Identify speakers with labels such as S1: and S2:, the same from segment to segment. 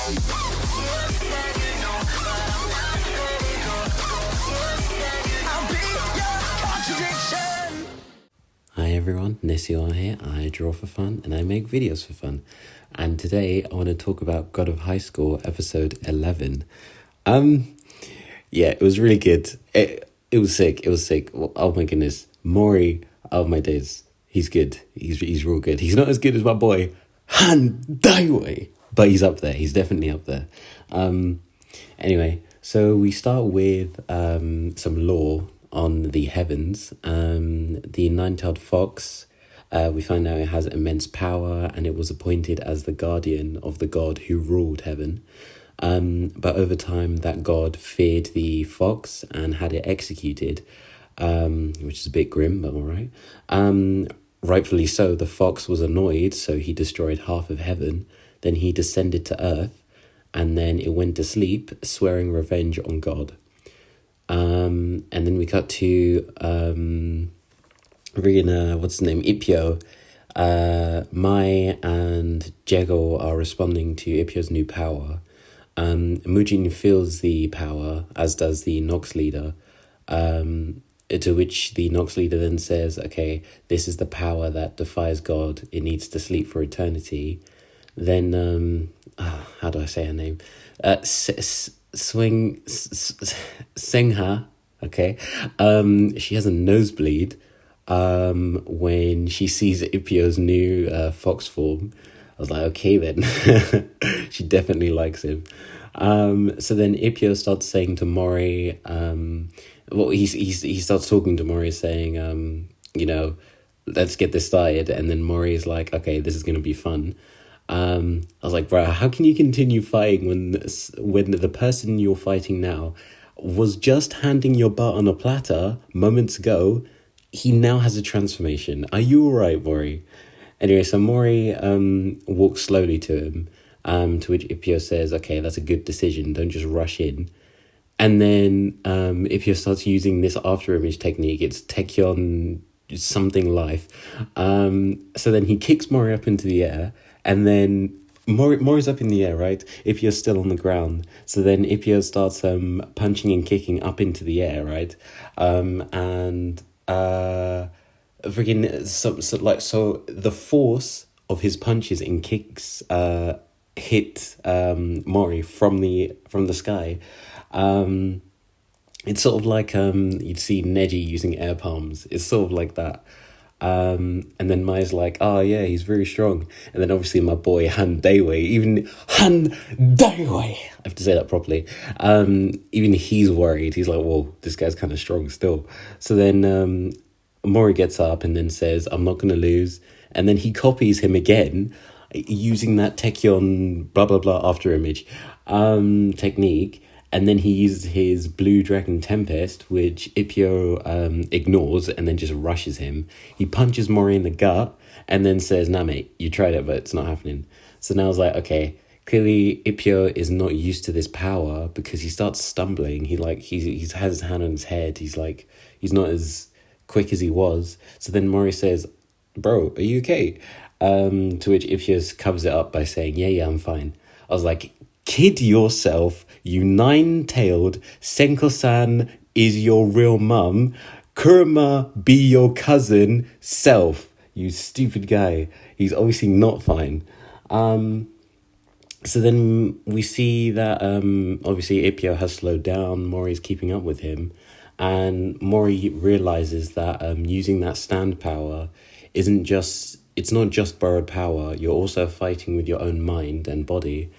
S1: Hi everyone, Seungah here. I draw for fun and I make videos for fun. And today I want to talk about God of High School episode 11. Yeah, it was really good. It was sick. It was sick. Oh my goodness. Mori, oh my days. He's good. He's real good. He's not as good as my boy Han Daiwei, but he's up there. He's definitely up there. Anyway, so we start with some lore on the heavens. The nine-tailed fox, we find out it has immense power and it was appointed as the guardian of the god who ruled heaven. But over time that god feared the fox and had it executed, which is a bit grim, but all right. Rightfully so, the fox was annoyed, so he destroyed half of heaven. Then he descended to earth, and then it went to sleep, swearing revenge on God. And then we cut to what's his name, Ilpyo. Mai and Jegal are responding to Ilpyo's new power. Mujin feels the power, as does the Nox leader. To which the Nox leader then says, okay, this is the power that defies God. It needs to sleep for eternity. Then, how do I say her name? Seungah, okay. She has a nosebleed when she sees Ilpyo's new fox form. I was like, okay then. She definitely likes him. So then Ilpyo starts saying to Mori, he starts talking to Mori saying, let's get this started. And then Mori is like, okay, this is going to be fun. I was like, bro, how can you continue fighting when the person you're fighting now was just handing your butt on a platter moments ago? He now has a transformation. Are you all right, Mori? Anyway, so Mori walks slowly to him, to which Ilpyo says, okay, that's a good decision. Don't just rush in. And then Ilpyo starts using this after image technique. It's Taekyon something life. So then he kicks Mori up into the air. And then Mori's up in the air, right? Ilpyo's still on the ground. So then Ilpyo starts punching and kicking up into the air, right? So the force of his punches and kicks hit Mori from the sky. It's sort of like you'd see Neji using air palms. It's sort of like that. And then Mai's like, oh yeah, he's very strong. And then obviously my boy Han Daiwei, even Han Daiwei, I have to say that properly. Even he's worried. He's like, whoa, this guy's kind of strong still. So then Mori gets up and then says, I'm not going to lose. And then he copies him again using that Taekyon blah, blah, blah after image technique. And then he uses his Blue Dragon Tempest, which Ilpyo ignores and then just rushes him. He punches Mori in the gut and then says, nah, mate, you tried it, but it's not happening. So now I was like, okay, clearly Ilpyo is not used to this power because he starts stumbling. He has his hand on his head. He's not as quick as he was. So then Mori says, bro, are you okay? To which Ilpyo covers it up by saying, yeah, I'm fine. I was like, kid yourself, you nine-tailed. Senko-san is your real mum. Kurama be your cousin self. You stupid guy. He's obviously not fine. So then we see that obviously Ilpyo has slowed down. Mori's keeping up with him. And Mori realizes that using that stand power it's not just borrowed power. You're also fighting with your own mind and body.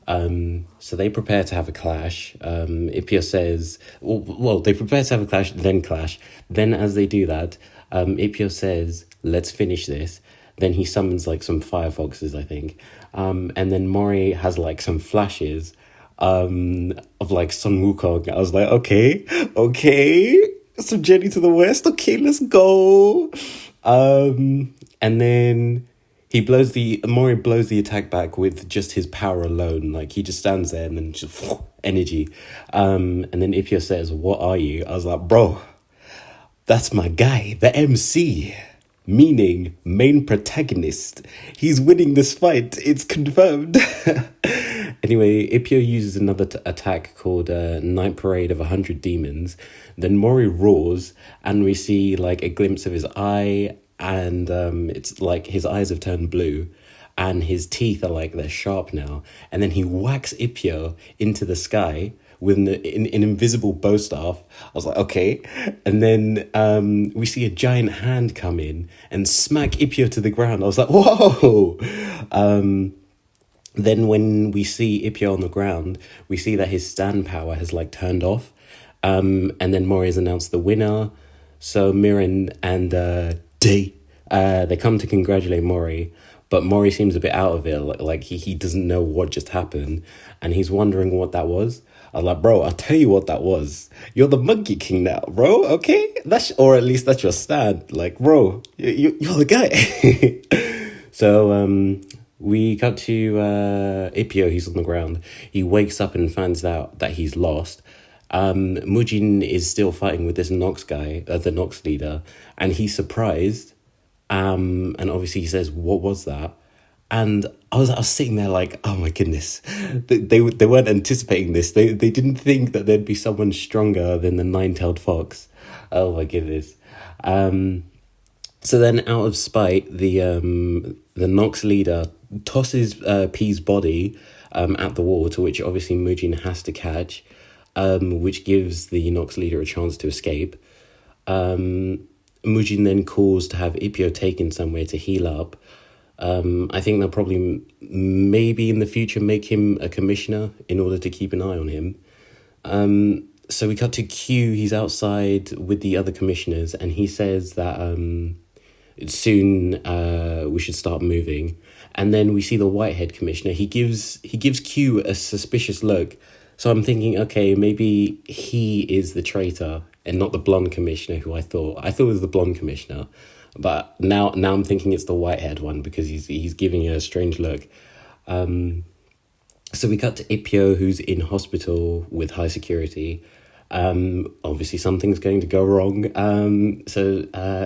S1: So they prepare to have a clash. Ilpyo says, they prepare to have a clash, then clash. Then as they do that, Ilpyo says, let's finish this. Then he summons like some firefoxes, I think. And then Mori has like some flashes of like Sun Wukong. I was like, okay. Some Jenny to the West. Okay, let's go. And then Mori blows the attack back with just his power alone. Like he just stands there and then just energy. And then Ilpyo says, what are you? I was like, bro, that's my guy, the MC. Meaning main protagonist. He's winning this fight. It's confirmed. Anyway, Ilpyo uses another attack called Night Parade of 100 Demons. Then Mori roars, and we see like a glimpse of his eye, and it's like his eyes have turned blue, and his teeth are like they're sharp now. And then he whacks Ilpyo into the sky with an invisible bow staff. I was like, okay. And then we see a giant hand come in and smack Ilpyo to the ground. I was like, whoa! Then when we see Ilpyo on the ground, we see that his stand power has like turned off. And then Mori has announced the winner. So Mirin and Day, they come to congratulate Mori. But Mori seems a bit out of it, like he doesn't know what just happened. And he's wondering what that was. I was like, bro, I'll tell you what that was. You're the Monkey King now, bro, okay? Or at least that's your stand. Like, bro, you're the guy. So we cut to Ilpyo, he's on the ground. He wakes up and finds out that he's lost. Mujin is still fighting with this Nox guy, the Nox leader, and he's surprised. And obviously he says, what was that? And I was sitting there like, oh my goodness, they weren't anticipating this. They didn't think that there'd be someone stronger than the nine-tailed fox. Oh my goodness. So then, out of spite, the Nox leader tosses P's body at the wall, to which obviously Mujin has to catch, which gives the Nox leader a chance to escape. Mujin then calls to have Ilpyo taken somewhere to heal up. I think they'll probably maybe in the future make him a commissioner in order to keep an eye on him. So we cut to Q. He's outside with the other commissioners, and he says that soon we should start moving. And then we see the Whitehead commissioner. He gives Q a suspicious look. So I'm thinking, okay, maybe he is the traitor and not the blonde commissioner who I thought it was the blonde commissioner. But now I'm thinking it's the Whitehead one because he's giving a strange look. So we cut to Ilpyo, who's in hospital with high security. Obviously something's going to go wrong. So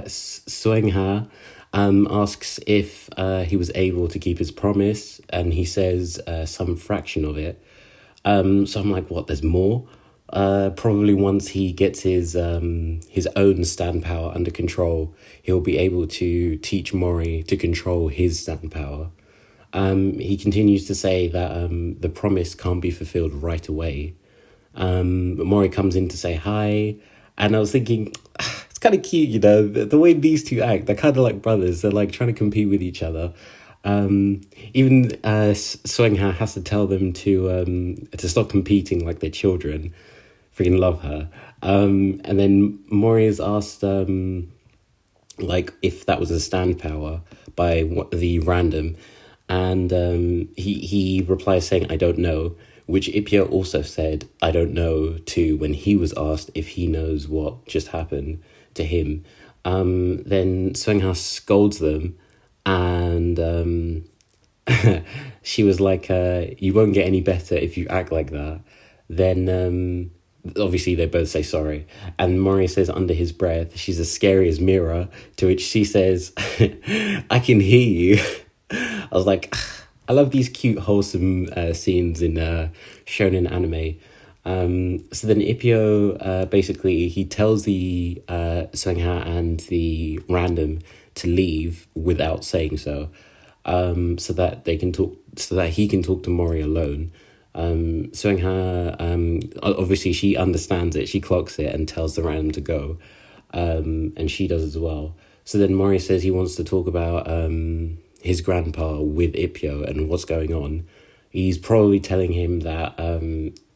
S1: Seungah asks if he was able to keep his promise, and he says some fraction of it. So I'm like, what? There's more? Probably once he gets his own stand power under control, he'll be able to teach Mori to control his stand power. He continues to say that the promise can't be fulfilled right away. But Mori comes in to say hi, and I was thinking, it's kind of cute, you know, the way these two act. They're kind of like brothers. They're like trying to compete with each other. Even Seungha has to tell them to stop competing like they're children. Freaking love her. And then Mori is asked like if that was a stand power by the random, and he replies saying, I don't know, which Ilpyo also said I don't know to when he was asked if he knows what just happened to him. Then Seungha scolds them, and she was like, you won't get any better if you act like that. Then obviously they both say sorry, and Mori says under his breath, she's as scary as Mira, to which she says, I can hear you. I was like, I love these cute wholesome scenes in shonen anime. So then Ilpyo basically he tells the Seungha and the random to leave without saying so, so that they can talk, so that he can talk to Mori alone. Seungha, obviously she understands it, she clocks it and tells the random to go, and she does as well. So then Mori says he wants to talk about his grandpa with Ilpyo and what's going on. He's probably telling him that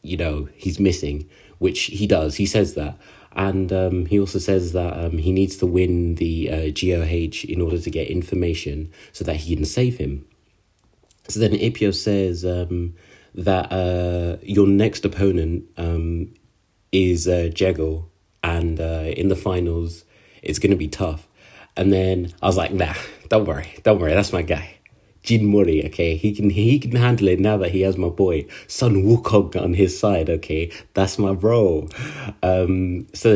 S1: he's missing, which he does. He says that, and he also says that he needs to win the GOH in order to get information so that he can save him. So then Ilpyo says that your next opponent is Jegal, and in the finals it's going to be tough. And then I was like, nah, don't worry, that's my guy, Jin Mori. Okay, he can handle it now that he has my boy Sun Wukong on his side. Okay, that's my bro. So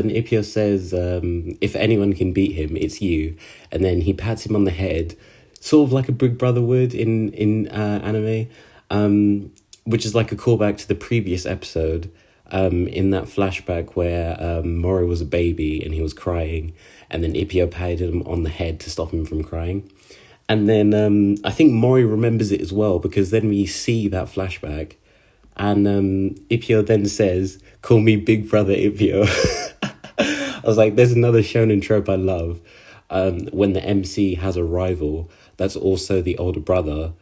S1: then Ilpyo says, if anyone can beat him, it's you. And then he pats him on the head, sort of like a big brother would in anime. which is like a callback to the previous episode. In that flashback where Mori was a baby and he was crying, and then Ilpyo patted him on the head to stop him from crying. And then I think Mori remembers it as well, because then we see that flashback, and Ilpyo then says, "Call me Big Brother Ilpyo." I was like, there's another shonen trope I love. When the MC has a rival that's also the older brother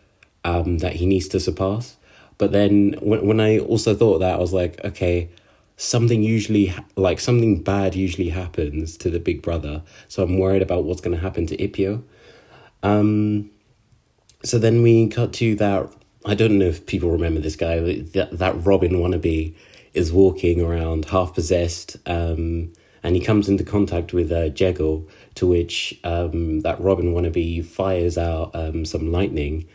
S1: that he needs to surpass. But then when I also thought that, I was like, okay, something bad usually happens to the big brother. So I'm worried about what's going to happen to Ilpyo. So then we cut to that, I don't know if people remember this guy, that Robin wannabe is walking around half possessed, and he comes into contact with Jegal, to which that Robin wannabe fires out some lightning.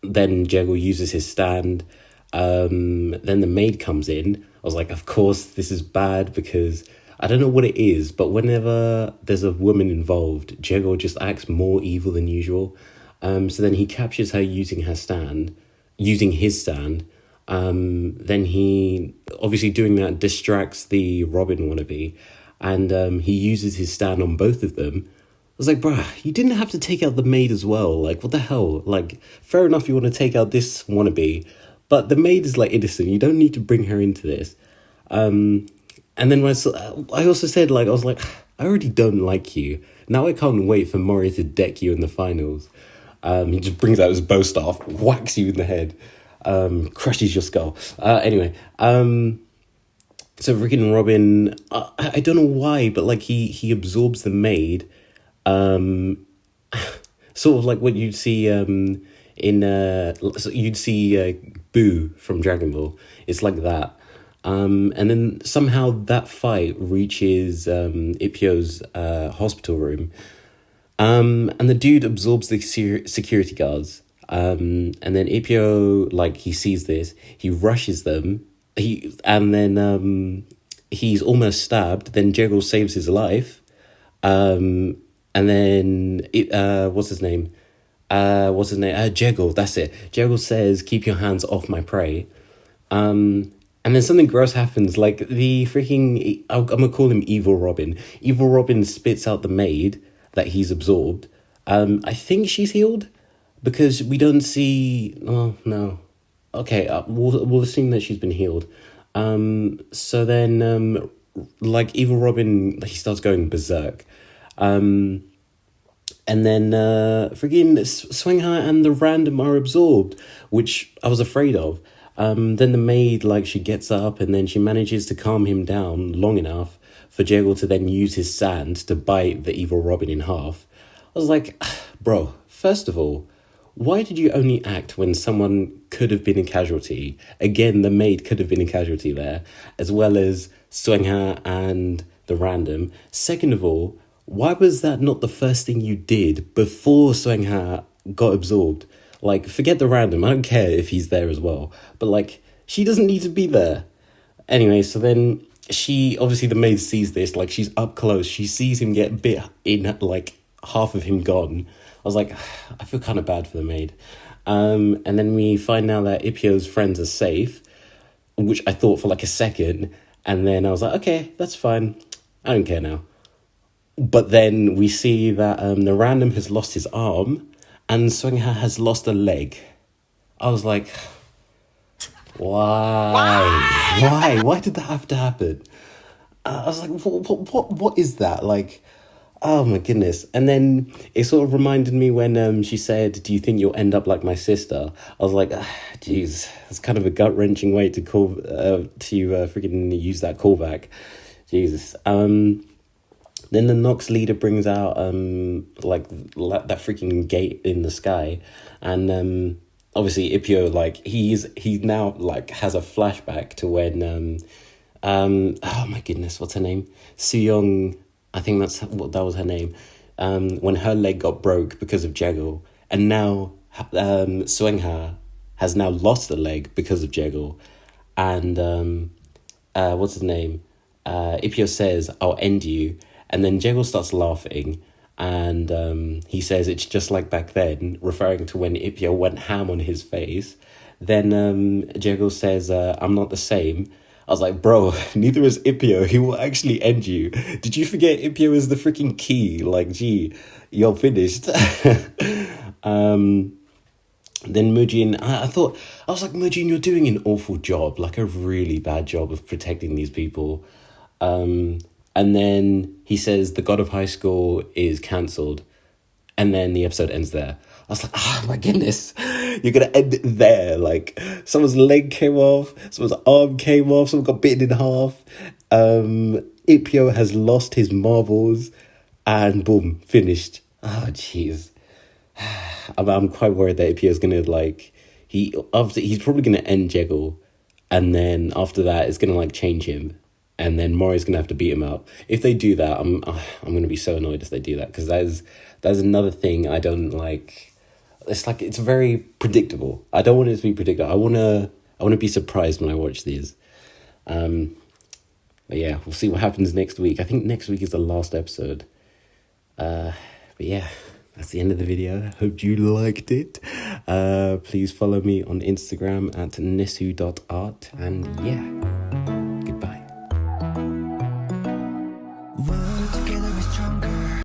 S1: Then Jegal uses his stand. Then the maid comes in. I was like, of course, this is bad, because I don't know what it is, but whenever there's a woman involved, Jegal just acts more evil than usual. So then he captures her using his stand. Then he, obviously doing that, distracts the Robin wannabe, and he uses his stand on both of them. I was like, bruh, you didn't have to take out the maid as well. Like, what the hell? Like, fair enough, you want to take out this wannabe, but the maid is, like, innocent. You don't need to bring her into this. And then I also said, like, I was like, I already don't like you. Now I can't wait for Mori to deck you in the finals. He just brings out his bow staff, whacks you in the head, crushes your skull. Anyway, so freaking Robin, I don't know why, but, like, he absorbs the maid. Sort of like what you'd see Boo from Dragon Ball. It's like that. And then somehow that fight reaches Ilpyo's hospital room. And the dude absorbs the security guards. And then Ilpyo, like, he sees this, he rushes them. And then he's almost stabbed. Then Jegal saves his life. And then, what's his name? Jegal, that's it. Jegal says, "Keep your hands off my prey." And then something gross happens, like the freaking, I'm going to call him Evil Robin. Evil Robin spits out the maid that he's absorbed. I think she's healed, because we don't see, oh, no. Okay, we'll assume that she's been healed. So then, like, Evil Robin, he starts going berserk. And then freaking Seungah and the random are absorbed, which I was afraid of. Then the maid, like, she gets up and then she manages to calm him down long enough for Jegal to then use his sand to bite the evil Robin in half. I was like, bro, first of all, why did you only act when someone could have been a casualty? Again, the maid could have been a casualty there, as well as Seungah and the random. Second of all, why was that not the first thing you did before Seungah got absorbed? Like, forget the random. I don't care if he's there as well. But, like, she doesn't need to be there. Anyway, so then obviously the maid sees this. Like, she's up close. She sees him get bit in, like, half of him gone. I was like, I feel kind of bad for the maid. And then we find out that Ilpyo's friends are safe, which I thought for, like, a second. And then I was like, okay, that's fine. I don't care now. But then we see that the random has lost his arm and Seungah has lost a leg. I was like, why? Why did that have to happen? I was like, what is that? Like, oh my goodness. And then it sort of reminded me when she said, "Do you think you'll end up like my sister?" I was like, geez, it's kind of a gut-wrenching way to freaking use that callback. Jesus. Then the Nox leader brings out like that freaking gate in the sky, and obviously Ilpyo, like, he now, like, has a flashback to when oh my goodness, what's her name? Seuyeon, I think that was her name. When her leg got broke because of Jegal, and now Seungah has now lost a leg because of Jegal, and what's his name? Ilpyo says, "I'll end you." And then Jegal starts laughing, and he says it's just like back then, referring to when Ilpyo went ham on his face. Then Jegal says, I'm not the same. I was like, bro, neither is Ilpyo. He will actually end you. Did you forget Ilpyo is the freaking key? Like, gee, you're finished. Then Mujin, I was like, Mujin, you're doing an awful job, like a really bad job of protecting these people. And then he says the God of High School is cancelled. And then the episode ends there. I was like, oh my goodness, you're going to end it there. Like, someone's leg came off, someone's arm came off, someone got bitten in half. Ilpyo has lost his marbles, and boom, finished. Oh, jeez. I'm quite worried that Ilpyo is going to, like, he's probably going to end Jegal, and then after that, it's going to, like, change him. And then Mori's going to have to beat him up. If they do that, I'm going to be so annoyed if they do that, because that's another thing I don't like. It's very predictable. I don't want it to be predictable. I want to be surprised when I watch these. But yeah, we'll see what happens next week. I think next week is the last episode. But yeah, that's the end of the video. Hope you liked it. Please follow me on Instagram at nesu.art. And yeah.